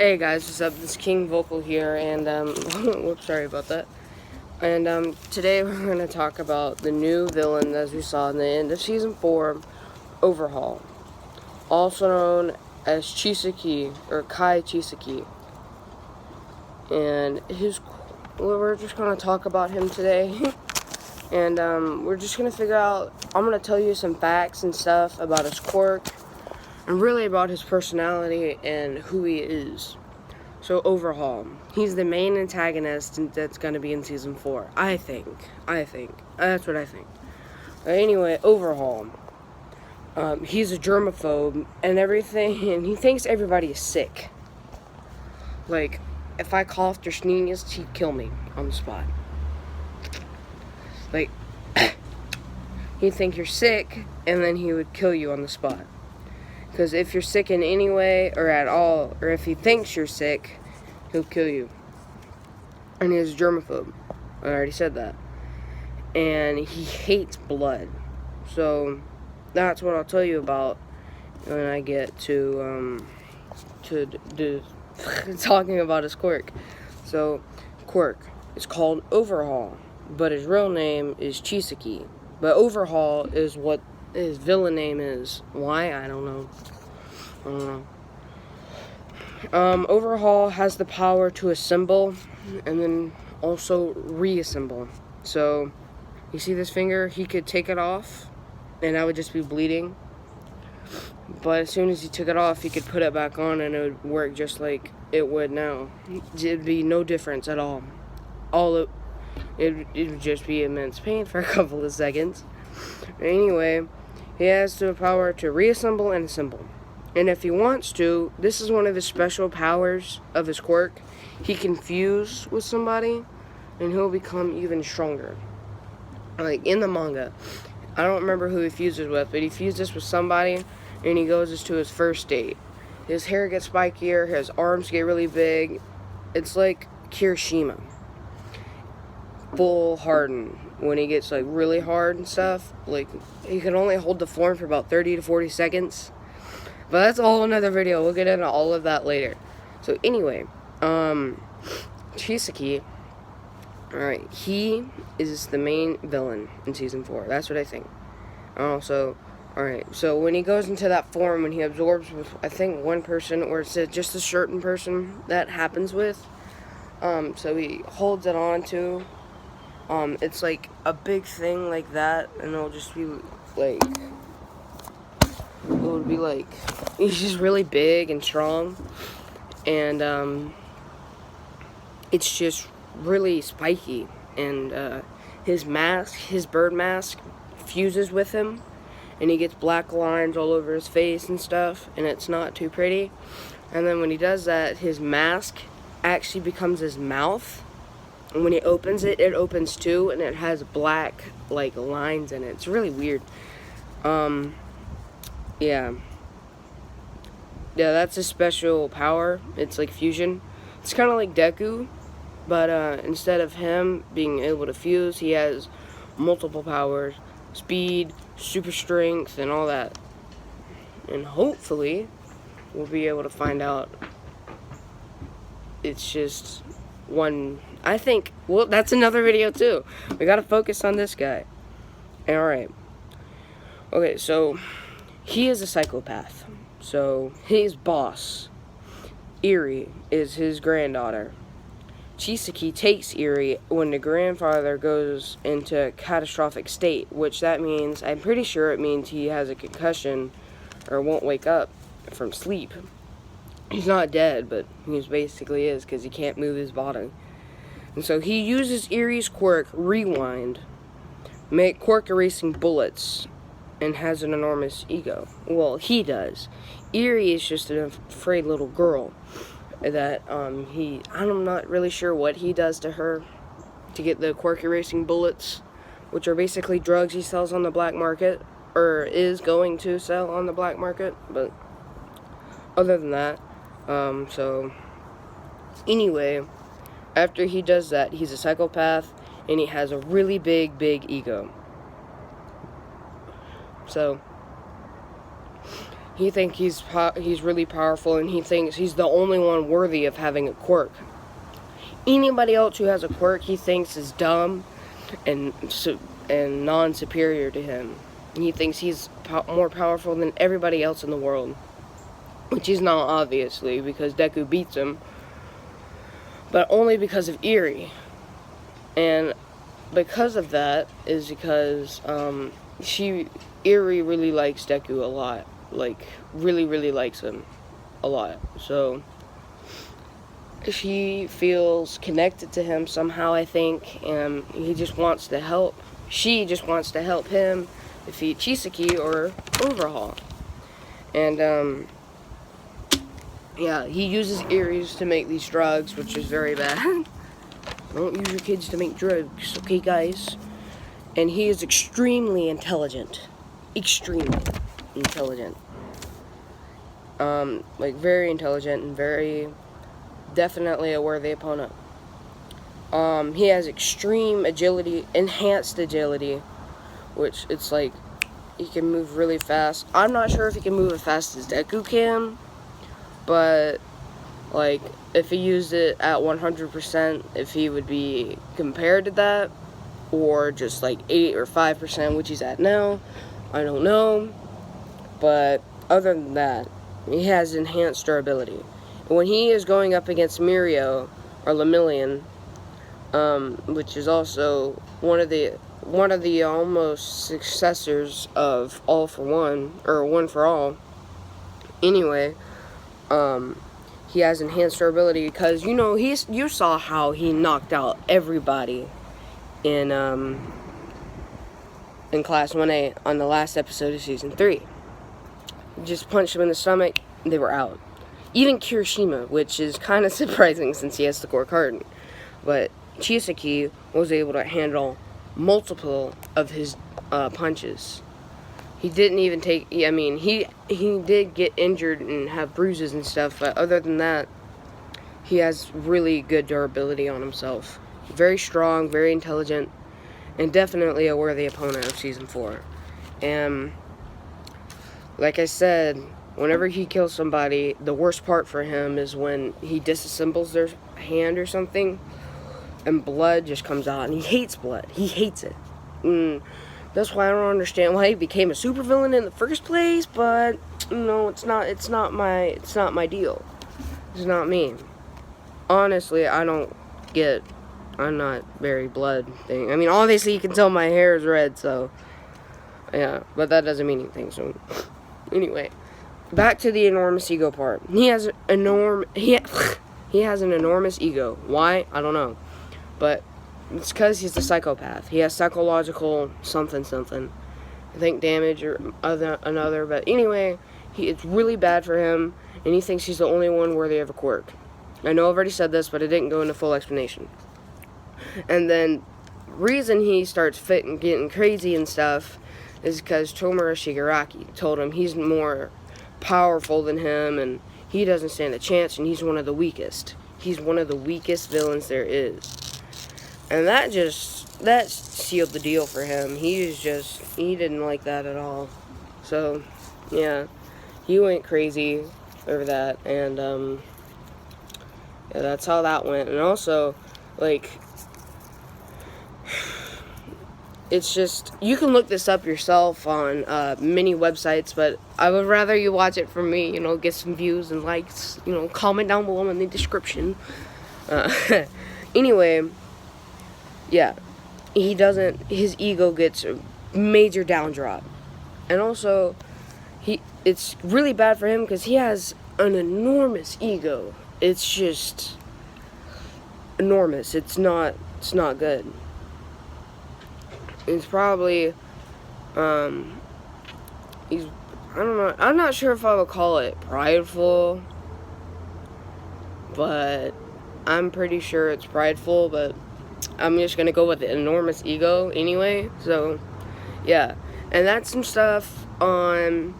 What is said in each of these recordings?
Hey guys, what's up? This is King Vocal here, and whoops, sorry about that. And today we're going to talk about the new villain, as we saw in the end of Season 4, Overhaul, also known as Chisaki, or Kai Chisaki. And we're just going to talk about him today, and we're just going to figure out, I'm going to tell you some facts and stuff about his quirk, and really about his personality and who he is. So, Overhaul. He's the main antagonist that's going to be in Season 4. I think. That's what I think. Anyway, Overhaul. He's a germaphobe and everything, and he thinks everybody is sick. Like, if I coughed or sneezed, he'd kill me on the spot. Like, he'd think you're sick, and then he would kill you on the spot. Because if you're sick in any way or at all, or if he thinks you're sick, he'll kill you. And he's a germaphobe. I already said that. And he hates blood. So that's what I'll tell you about when I get to talking about his quirk. So, quirk is called Overhaul, but his real name is Chisaki. But Overhaul is what his villain name is. Why? I don't know. Overhaul has the power to assemble and then also reassemble. So, you see this finger? He could take it off and that would just be bleeding. But as soon as he took it off, he could put it back on and it would work just like it would now. It'd be no difference at all. It would just be immense pain for a couple of seconds. Anyway, he has the power to reassemble and assemble. And if he wants to, this is one of his special powers of his quirk. He can fuse with somebody, and he'll become even stronger. Like, in the manga, I don't remember who he fuses with, but he fuses with somebody, and he goes to his first date. His hair gets spikier, his arms get really big. It's like Kirishima. Full harden. When he gets like really hard and stuff, like he can only hold the form for about 30 to 40 seconds. But that's a whole another video. We'll get into all of that later. So anyway, Chisaki, alright, he is the main villain in Season 4. That's what I think. Also, alright, so when he goes into that form, when he absorbs with, I think, one person, or it's just a certain person that happens with, so he holds it on to. It's like a big thing like that, and it'll just be like, he's just really big and strong, and it's just really spiky, and his mask, his bird mask, fuses with him, and he gets black lines all over his face and stuff, and it's not too pretty. And then when he does that, his mask actually becomes his mouth. And when he opens it, it opens too, and it has black, like, lines in it. It's really weird. Yeah, that's a special power. It's like fusion. It's kind of like Deku, but instead of him being able to fuse, he has multiple powers. Speed, super strength, and all that. And hopefully, we'll be able to find out. It's just one. I think, well, that's another video too. We gotta focus on this guy. Alright. Okay, so he is a psychopath. So his boss, Eri, is his granddaughter. Chisaki takes Eri when the grandfather goes into a catastrophic state, which that means, I'm pretty sure it means he has a concussion or won't wake up from sleep. He's not dead, but he basically is because he can't move his body. And so he uses Eri's quirk, Rewind, make quirk erasing bullets, and has an enormous ego. Well, he does. Eri is just an afraid little girl that I'm not really sure what he does to her to get the quirk erasing bullets, which are basically drugs he sells on the black market, or is going to sell on the black market. But other than that, so anyway, after he does that, he's a psychopath, and he has a really big ego. So, He thinks he's really powerful, and he thinks he's the only one worthy of having a quirk. Anybody else who has a quirk, he thinks is dumb and non-superior to him. He thinks he's more powerful than everybody else in the world, which he's not, obviously, because Deku beats him, but only because of Eri. And because of that is because Eri really likes Deku a lot, like really likes him a lot. So she feels connected to him somehow, I think, and he just wants to help. She just wants to help him defeat Chisaki or Overhaul. And yeah, he uses Eri's to make these drugs, which is very bad. Don't use your kids to make drugs, okay, guys? And he is extremely intelligent. Extremely intelligent. Like, very intelligent and very, definitely a worthy opponent. He has extreme agility, enhanced agility, which it's like, he can move really fast. I'm not sure if he can move as fast as Deku can, but, like, if he used it at 100%, if he would be compared to that, or just like 8 or 5%, which he's at now, I don't know. But other than that, he has enhanced durability. And when he is going up against Mirio or Lemillion, which is also one of the almost successors of All for One, or One for All. Anyway, he has enhanced durability because, you know, you saw how he knocked out everybody in Class 1A on the last episode of Season 3. Just punched him in the stomach, they were out. Even Kirishima, which is kind of surprising since he has the core card. But Chisaki was able to handle multiple of his punches. He didn't even take, I mean, he did get injured and have bruises and stuff, but other than that, he has really good durability on himself. Very strong, very intelligent, and definitely a worthy opponent of Season 4. And, like I said, whenever he kills somebody, the worst part for him is when he disassembles their hand or something, and blood just comes out, and he hates blood. He hates it. That's why I don't understand why he became a supervillain in the first place, but no, it's not my deal. It's not me. Honestly, I'm not very blood thing. I mean, obviously you can tell my hair is red, so yeah, but that doesn't mean anything. So anyway, back to the enormous ego part. He has an enormous ego. Why? I don't know. But it's because he's a psychopath. He has psychological something. I think damage or another. But anyway, it's really bad for him, and he thinks he's the only one worthy of a quirk. I know I've already said this, but I didn't go into full explanation. And then, reason he starts fit and getting crazy and stuff is because Tomura Shigaraki told him he's more powerful than him, and he doesn't stand a chance, and he's one of the weakest. He's one of the weakest villains there is. And that sealed the deal for him. He didn't like that at all. So, yeah, he went crazy over that, and, yeah, that's how that went. And also, like, it's just, you can look this up yourself on many websites, but I would rather you watch it from me, you know, get some views and likes, you know, comment down below in the description. Anyway, yeah, his ego gets a major down drop. And also, it's really bad for him because he has an enormous ego. It's just enormous. It's not good. It's probably, I don't know, I'm not sure if I would call it prideful, but I'm pretty sure it's prideful, but I'm just gonna go with the enormous ego anyway. So, yeah, and that's some stuff on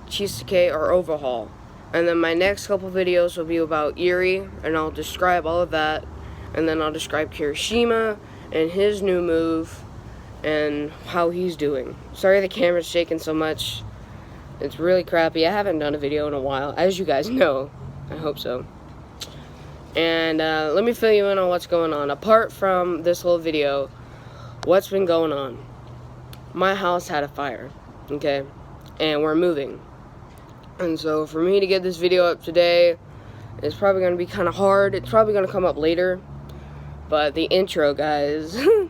Chisaki or Overhaul. And then my next couple videos will be about Eri, and I'll describe all of that. And then I'll describe Kirishima and his new move and how he's doing. Sorry the camera's shaking so much. It's really crappy. I haven't done a video in a while, as you guys know. I hope so. And let me fill you in on what's going on. Apart from this whole video, what's been going on? My house had a fire, okay? And we're moving. And so for me to get this video up today, it's probably going to be kind of hard. It's probably going to come up later. But the intro, guys, the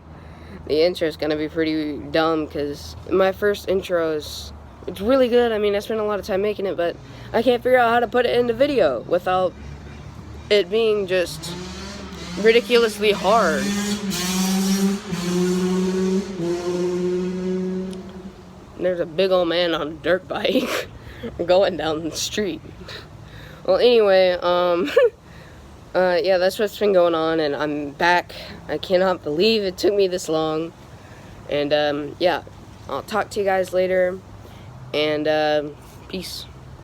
intro is going to be pretty dumb because my first intro is, it's really good. I mean, I spent a lot of time making it, but I can't figure out how to put it into video without it being just ridiculously hard. There's a big old man on a dirt bike going down the street. Well, anyway, yeah, that's what's been going on, and I'm back. I cannot believe it took me this long. And, yeah, I'll talk to you guys later, and, peace.